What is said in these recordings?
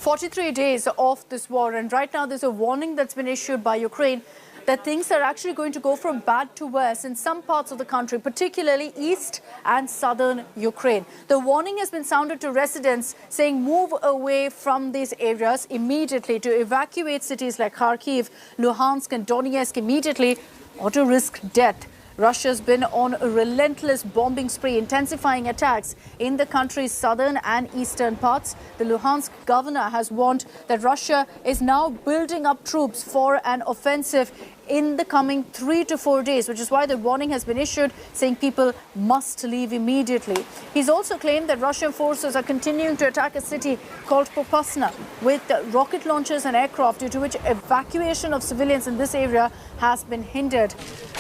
43 days of this war, and right now there's a warning that's been issued by Ukraine that things are actually going to go from bad to worse in some parts of the country, particularly east and southern Ukraine. The warning has been sounded to residents saying move away from these areas immediately, to evacuate cities like Kharkiv, Luhansk and Donetsk immediately, or to risk death. Russia's been on a relentless bombing spree, intensifying attacks in the country's southern and eastern parts. The Luhansk governor has warned that Russia is now building up troops for an offensive in the coming 3 to 4 days, which is why the warning has been issued, saying people must leave immediately. He's also claimed that Russian forces are continuing to attack a city called Popasna with rocket launchers and aircraft, due to which evacuation of civilians in this area has been hindered.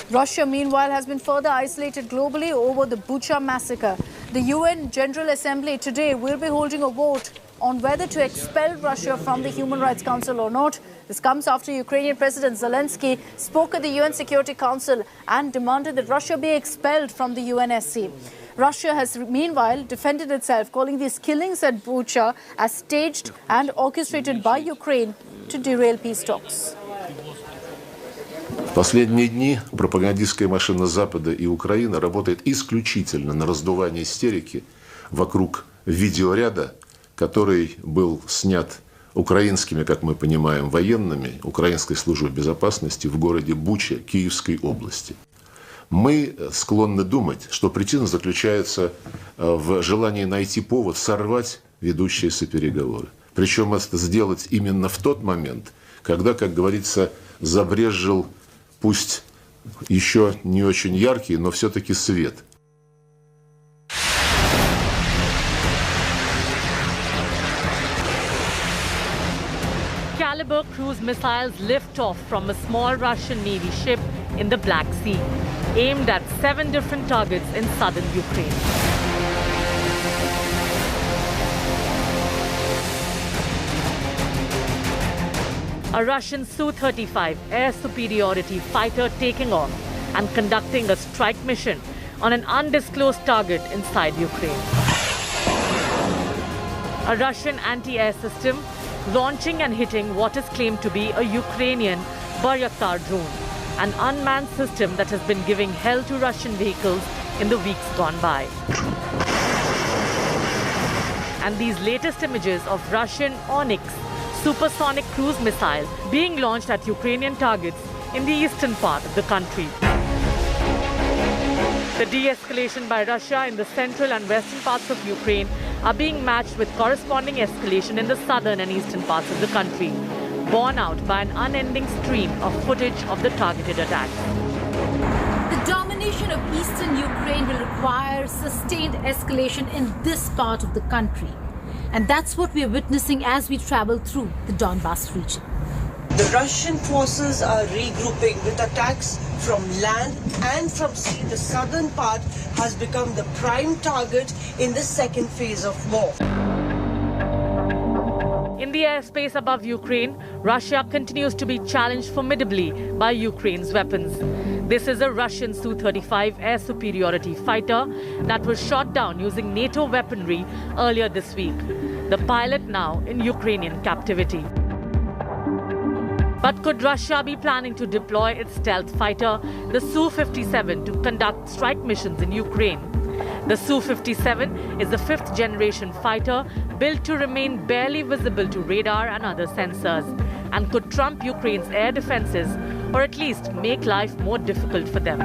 Russia, meanwhile, has been further isolated globally over the Bucha massacre. The UN General Assembly today will be holding a vote on whether to expel Russia from the Human Rights Council or not. This comes after Ukrainian President Zelensky spoke at the UN Security Council and demanded that Russia be expelled from the UNSC. Russia has meanwhile defended itself, calling these killings at Bucha as staged and orchestrated by Ukraine to derail peace talks. В последние дни пропагандистская машина Запада и Украины работает исключительно на раздувание истерики вокруг видеоряда, который был снят украинскими, как мы понимаем, военными, Украинской службой безопасности в городе Буча Киевской области. Мы склонны думать, что причина заключается в желании найти повод сорвать ведущиеся переговоры. Причем это сделать именно в тот момент, когда, как говорится, забрезжил, пусть еще не очень яркий, но все-таки свет. Caliber cruise missiles lift off from a small Russian Navy ship in the Black Sea, aimed at 7 different targets in southern Ukraine. A Russian Su-35 air superiority fighter taking off and conducting a strike mission on an undisclosed target inside Ukraine. A Russian anti-air system launching and hitting what is claimed to be a Ukrainian Bayraktar drone, an unmanned system that has been giving hell to Russian vehicles in the weeks gone by. And these latest images of Russian Onyx supersonic cruise missile being launched at Ukrainian targets in the eastern part of the country. The de-escalation by Russia in the central and western parts of Ukraine are being matched with corresponding escalation in the southern and eastern parts of the country, borne out by an unending stream of footage of the targeted attacks. The domination of eastern Ukraine will require sustained escalation in this part of the country. And that's what we are witnessing as we travel through the Donbas region. The Russian forces are regrouping with attacks from land and from sea. The southern part has become the prime target in the second phase of war. In the airspace above Ukraine, Russia continues to be challenged formidably by Ukraine's weapons. This is a Russian Su-35 air superiority fighter that was shot down using NATO weaponry earlier this week. The pilot now in Ukrainian captivity. But could Russia be planning to deploy its stealth fighter, the Su-57, to conduct strike missions in Ukraine? The Su-57 is the 5th generation fighter built to remain barely visible to radar and other sensors, and could trump Ukraine's air defenses, or at least make life more difficult for them.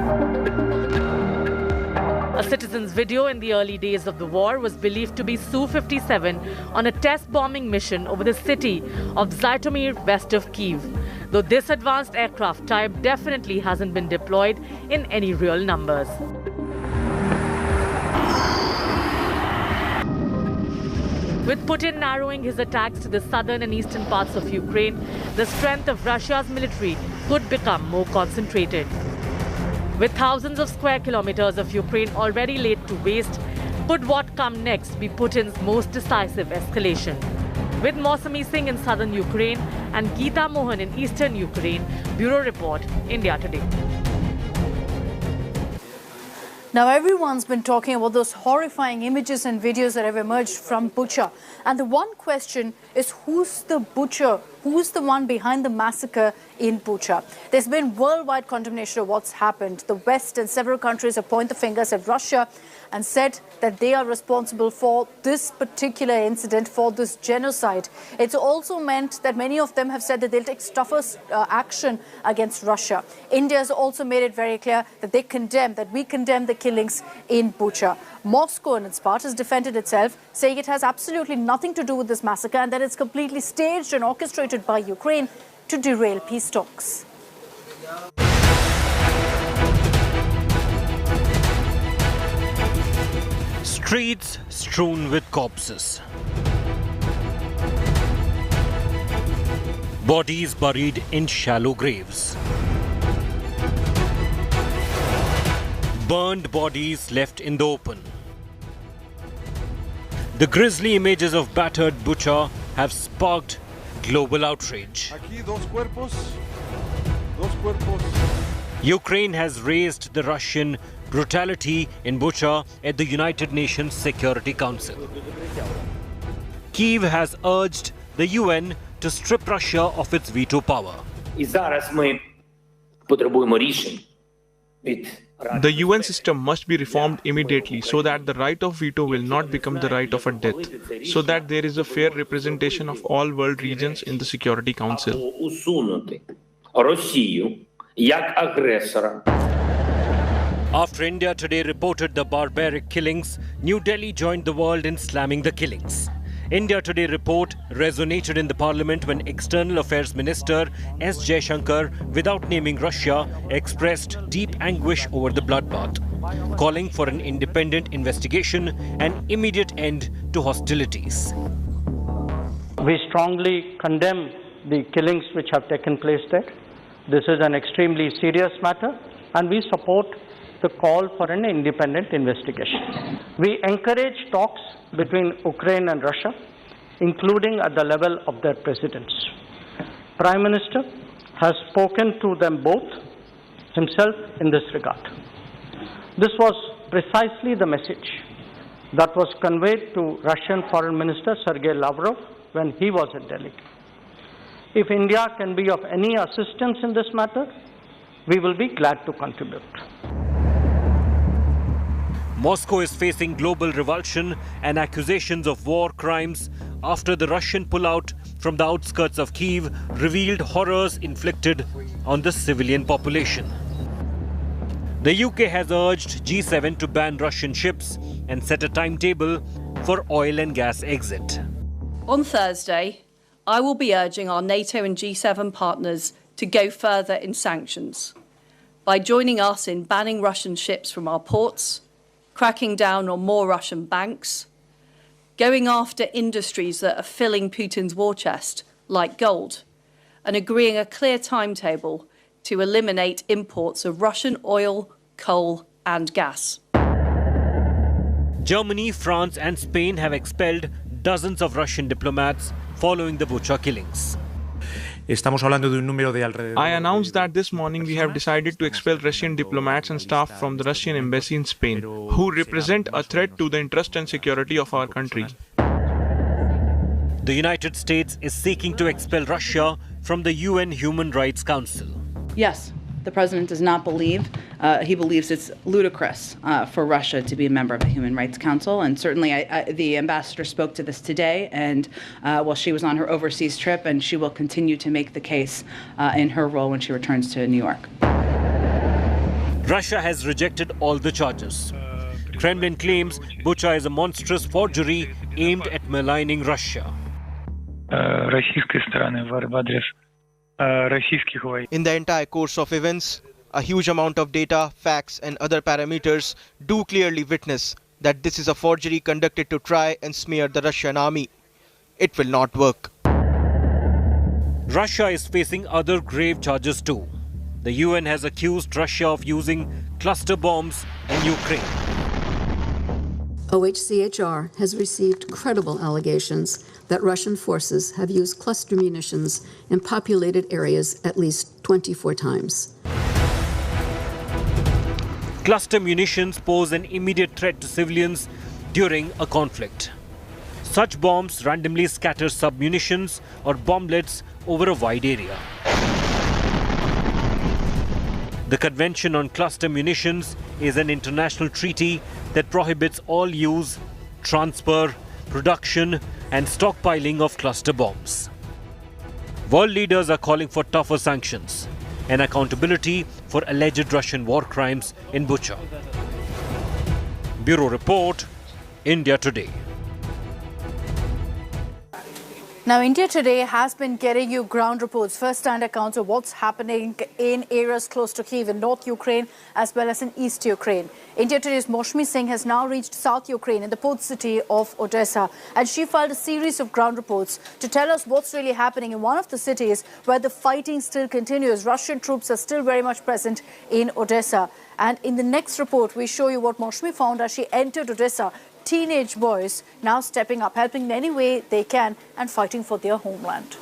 A citizen's video in the early days of the war was believed to be Su-57 on a test bombing mission over the city of Zhytomyr west of Kyiv, though this advanced aircraft type definitely hasn't been deployed in any real numbers. With Putin narrowing his attacks to the southern and eastern parts of Ukraine, the strength of Russia's military could become more concentrated. With thousands of square kilometers of Ukraine already laid to waste, could what come next be Putin's most decisive escalation? With Mausami Singh in southern Ukraine and Geeta Mohan in eastern Ukraine, Bureau Report, India Today. Now, everyone's been talking about those horrifying images and videos that have emerged from Bucha. And the one question is who's the butcher, who's the one behind the massacre in Bucha. There's been worldwide condemnation of what's happened. The West and several countries have pointed the fingers at Russia and said that they are responsible for this particular incident, for this genocide. It's also meant that many of them have said that they'll take tougher action against Russia. India has also made it very clear that we condemn the killings in Bucha. Moscow, on its part, has defended itself, saying it has absolutely nothing to do with this massacre and that it's completely staged and orchestrated by Ukraine to derail peace talks. Streets strewn with corpses. Bodies buried in shallow graves. Burned bodies left in the open. The grisly images of battered Bucha have sparked global outrage. Ukraine has raised the Russian brutality in Bucha at the United Nations Security Council. Kyiv has urged the UN to strip Russia of its veto power. The UN system must be reformed immediately so that the right of veto will not become the right of a death, so that there is a fair representation of all world regions in the Security Council. After India today reported the barbaric killings, New Delhi joined the world in slamming the killings. India Today report resonated in the parliament when External Affairs Minister S. Jaishankar, without naming Russia, expressed deep anguish over the bloodbath, calling for an independent investigation and immediate end to hostilities. We strongly condemn the killings which have taken place there. This is an extremely serious matter and we support the call for an independent investigation. We encourage talks between Ukraine and Russia, including at the level of their presidents. Prime Minister has spoken to them both himself in this regard. This was precisely the message that was conveyed to Russian Foreign Minister Sergei Lavrov when he was in Delhi. If India can be of any assistance in this matter, we will be glad to contribute. Moscow is facing global revulsion and accusations of war crimes after the Russian pullout from the outskirts of Kyiv revealed horrors inflicted on the civilian population. The UK has urged G7 to ban Russian ships and set a timetable for oil and gas exit. On Thursday, I will be urging our NATO and G7 partners to go further in sanctions by joining us in banning Russian ships from our ports, cracking down on more Russian banks, going after industries that are filling Putin's war chest, like gold, and agreeing a clear timetable to eliminate imports of Russian oil, coal and gas. Germany, France and Spain have expelled dozens of Russian diplomats following the Bucha killings. I announced that this morning we have decided to expel Russian diplomats and staff from the Russian embassy in Spain, who represent a threat to the interest and security of our country. The United States is seeking to expel Russia from the UN Human Rights Council. Yes, the president does not believe, he believes it's ludicrous for Russia to be a member of the Human Rights Council. And certainly the ambassador spoke to this today and while she was on her overseas trip, and she will continue to make the case in her role when she returns to New York. Russia has rejected all the charges. Kremlin claims Bucha is a monstrous forgery aimed at maligning Russia. In the entire course of events, a huge amount of data, facts and other parameters do clearly witness that this is a forgery conducted to try and smear the Russian army. It will not work. Russia is facing other grave charges too. The UN has accused Russia of using cluster bombs in Ukraine. OHCHR has received credible allegations that Russian forces have used cluster munitions in populated areas at least 24 times. Cluster munitions pose an immediate threat to civilians during a conflict. Such bombs randomly scatter submunitions or bomblets over a wide area. The Convention on Cluster Munitions is an international treaty that prohibits all use, transfer, production and stockpiling of cluster bombs. World leaders are calling for tougher sanctions and accountability for alleged Russian war crimes in Bucha. Bureau Report, India Today. Now, India Today has been getting you ground reports, first-hand accounts of what's happening in areas close to Kyiv in North Ukraine as well as in East Ukraine. India Today's Moshmi Singh has now reached South Ukraine in the port city of Odessa, and she filed a series of ground reports to tell us what's really happening in one of the cities where the fighting still continues. Russian troops are still very much present in Odessa. And in the next report, we show you what Moshmi found as she entered Odessa. Teenage boys now stepping up, helping in any way they can and fighting for their homeland.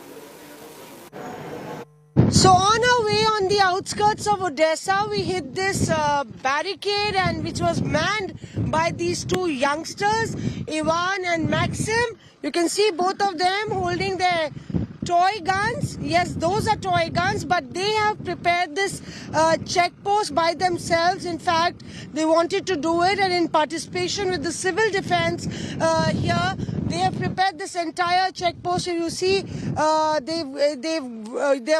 So on our way on the outskirts of Odessa, we hit this barricade and which was manned by these two youngsters, Ivan and Maxim. You can see both of them holding their toy guns. Yes, those are toy guns, but they have prepared this check post by themselves. In fact, they wanted to do it, and in participation with the civil defense here, they have prepared this entire check post. So you see, they are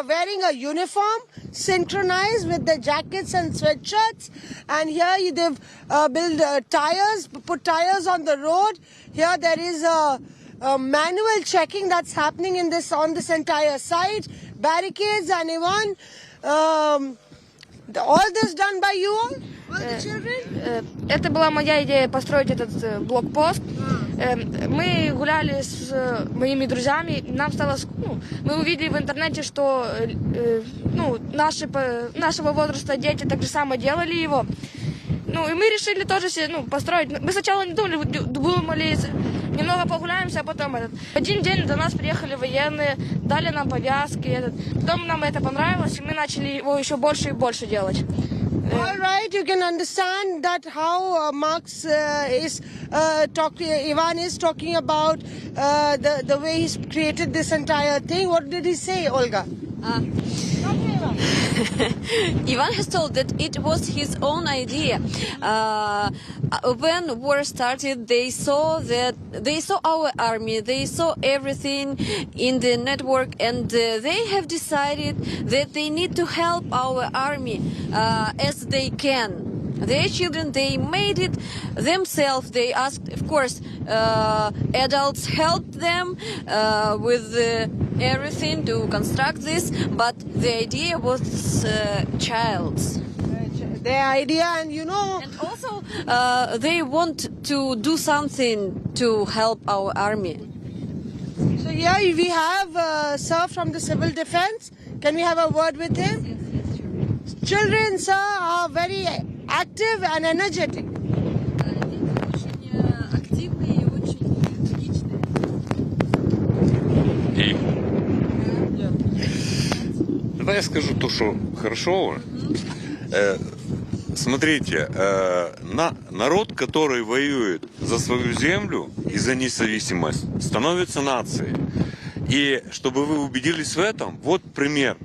wearing a uniform, synchronized with the jackets and sweatshirts. And here they've built tires, put tires on the road. Here there is a manual checking that's happening in on this entire site, barricades and even all this done by you all the children? Это была моя идея построить этот блокпост. Мы гуляли с моими друзьями, нам стало мы увидели в интернете, что нашего возраста дети так же само делали его. И мы решили тоже построить. Мы сначала не думали, немного погуляемся, а потом один день до нас приехали военные, дали нам повязки. Потом нам это понравилось, и мы начали его еще больше и больше делать. All right, you can understand that how Max Ivan is talking about the way he's created this entire thing. What did he say, Olga? Ivan has told that it was his own idea. When war started, they saw our army, they saw everything in the network, and they have decided that they need to help our army as they can. Their children, they made it themselves. They asked, of course, adults helped them with everything to construct this, but the idea was child's. Their idea, and And also, they want to do something to help our army. So here we have sir from the civil defense. Can we have a word with him? Yes, sure. Children, sir, are very active and energetic. Тогда я скажу то, что хорошо. Смотрите, народ, который воюет за свою землю и за независимость, становится нацией. И чтобы вы убедились в этом, вот пример.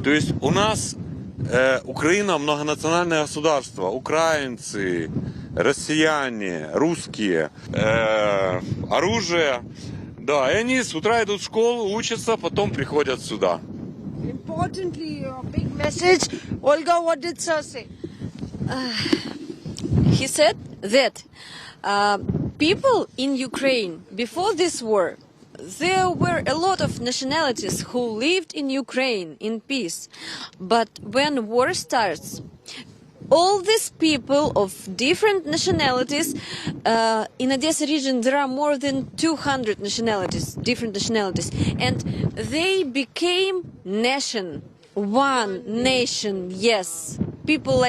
То есть у нас Украина многонациональное государство, украинцы, россияне, русские, оружие. Да, и они с утра идут в школу, учатся, потом приходят сюда. Importantly, a big message. Olga, what did sir say? He said that people in Ukraine, before this war, there were a lot of nationalities who lived in Ukraine in peace. But when war starts, all these people of different nationalities, in Odessa region there are more than 200 nationalities, different nationalities, and they became one nation, yes. People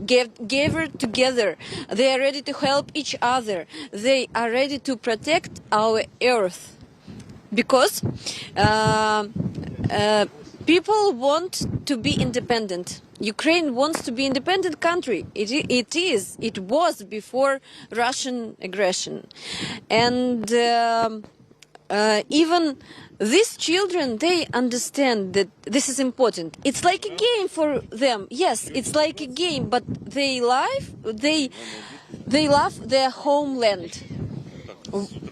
gathered together. They are ready to help each other. They are ready to protect our earth. Because people want to be independent. Ukraine wants to be an independent country. It was before Russian aggression. And even these children, they understand that this is important. It's like a game for them. Yes, it's like a game, but they love their homeland.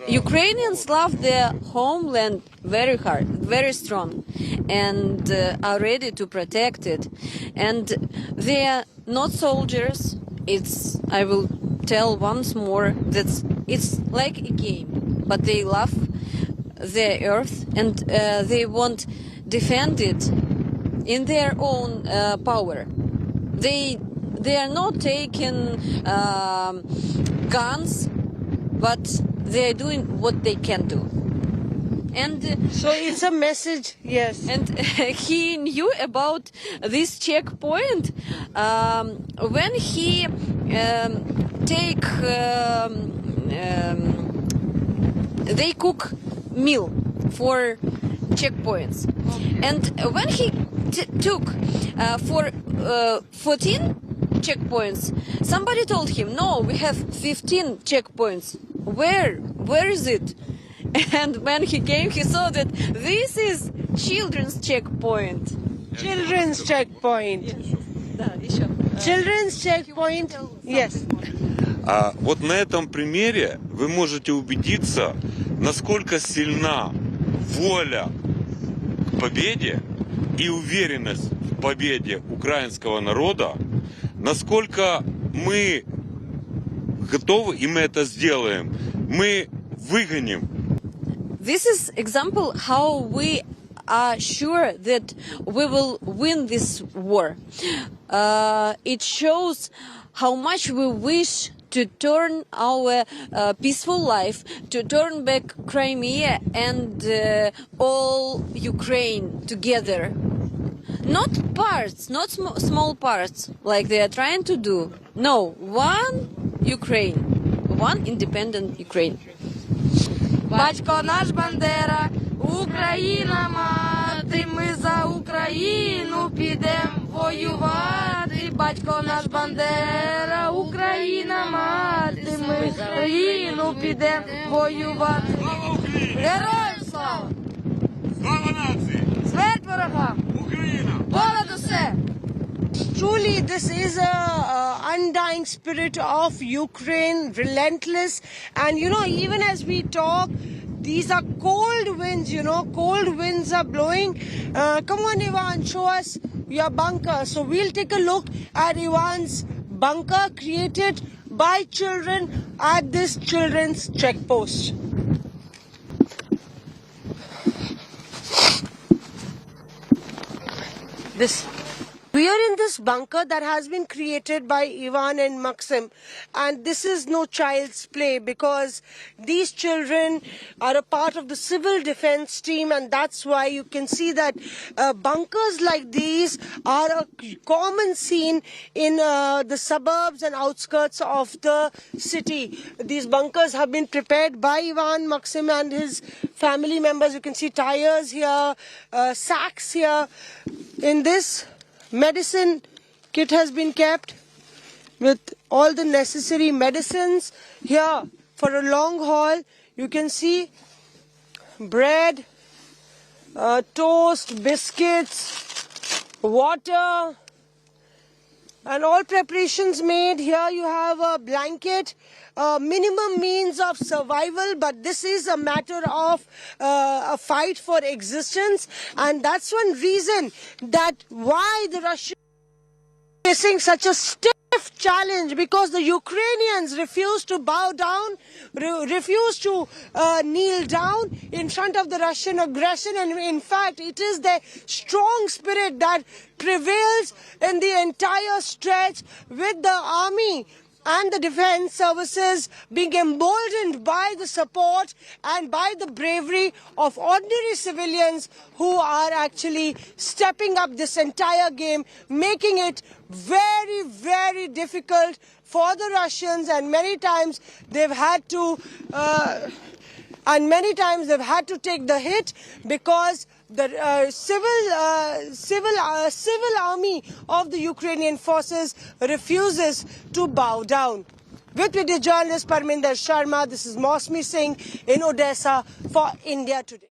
Ukrainians love their homeland very hard, very strong, and are ready to protect it. And they are not soldiers. I will tell once more, that it's like a game, but they love their earth, and they won't defend it in their own power. They are not taking guns, but they are doing what they can do. And so it's a message, yes. And he knew about this checkpoint when he they cook meal for checkpoints. And when he took for 14 checkpoints, somebody told him, no, we have 15 checkpoints. Where is it? And when he came, he saw that this is children's checkpoint. Children's checkpoint. Children's checkpoint, yes. Вот на этом примере вы можете убедиться, насколько сильна воля к победе и уверенность в победе украинского народа, насколько мы готовы, и мы это сделаем, мы выгоним. This is example how we are sure that we will win this war. It shows how much we wish to turn our peaceful life, to turn back Crimea and all Ukraine together. Not parts, not small parts, like they are trying to do. No, one Ukraine, one independent Ukraine. Батько наш Бандера, Україна мати, ми за Україну підем воювати. Батько наш Бандера, Україна мати, ми за Україну підем воювати. Героям слава! Слава нації! Смерть ворогам! Україна! Понад усе! Truly, this is a undying spirit of Ukraine, relentless. And, even as we talk, these are cold winds, cold winds are blowing. Come on, Ivan, show us your bunker. So we'll take a look at Ivan's bunker created by children at this children's checkpost. We are in this bunker that has been created by Ivan and Maxim, and this is no child's play because these children are a part of the civil defense team, and that's why you can see that bunkers like these are a common scene in the suburbs and outskirts of the city. These bunkers have been prepared by Ivan, Maxim and his family members. You can see tires here, sacks here. In this medicine kit has been kept with all the necessary medicines. Here for a long haul you can see bread, toast, biscuits, water, and all preparations made. Here you have a blanket, minimum means of survival, but this is a matter of a fight for existence, and that's one reason that why the Russians are facing such a stiff challenge, because the Ukrainians refuse to bow down, refuse to kneel down in front of the Russian aggression, and in fact it is their strong spirit that prevails in the entire stretch, with the army and the defense services being emboldened by the support and by the bravery of ordinary civilians who are actually stepping up this entire game, making it very, very difficult for the Russians, and many times they've had to take the hit because the civil army of the Ukrainian forces refuses to bow down. With video journalist Parminder Sharma, this is Mosmi Singh in Odessa for India Today.